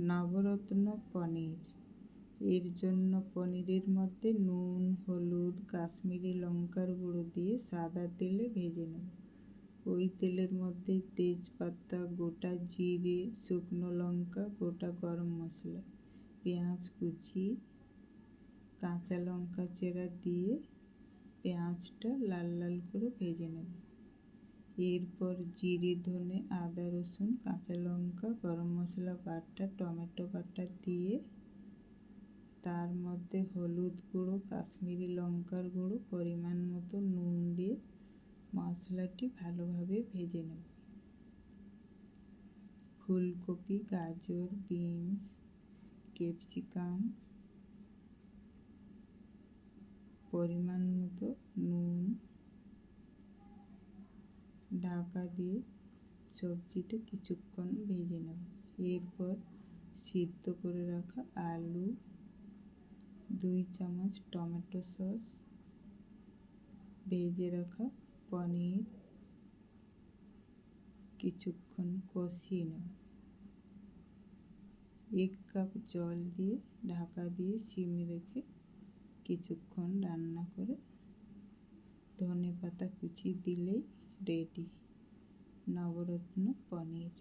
নবরত্ন পনির। এর জন্য পনিরের মধ্যে নুন, হলুদ, কাশ্মীরি লঙ্কার গুঁড়ো দিয়ে সাদা তেলে ভেজে নেব। ওই তেলের মধ্যে তেজপাতা, গোটা জিরে, শুকনো লঙ্কা, গোটা গরম মশলা, পেঁয়াজ কুচি, কাঁচা লঙ্কা চেরা দিয়ে পেঁয়াজটা লাল লাল করে ভেজে নেব। এরপর জিরে, ধনে, আদা, রসুন, কাঁচা লঙ্কা, গরম মশলা বাটা, টমেটো বাটা দিয়ে তার মধ্যে হলুদ গুঁড়ো, কাশ্মীরি লঙ্কার গুঁড়ো, পরিমাণ মতো নুন দিয়ে মশলাটি ভালোভাবে ভেজে নেব। ফুলকপি, গাজর, বিনস, ক্যাপসিকাম, পরিমাণ মতো নুন, ঢাকা দিয়ে সবজিটা কিছুক্ষণ ভেজে নেব। এরপর সিদ্ধ করে রাখা আলু, 2 চামচ টমেটো সস, ভেজে রাখা পনির কিছুক্ষণ কষিয়ে নেব। 1 কাপ জল দিয়ে ঢাকা দিয়ে সিমে রেখে কিছুক্ষণ রান্না করে ধনেপাতা কুচি দিলেই রেডি নবরত্ন পনির।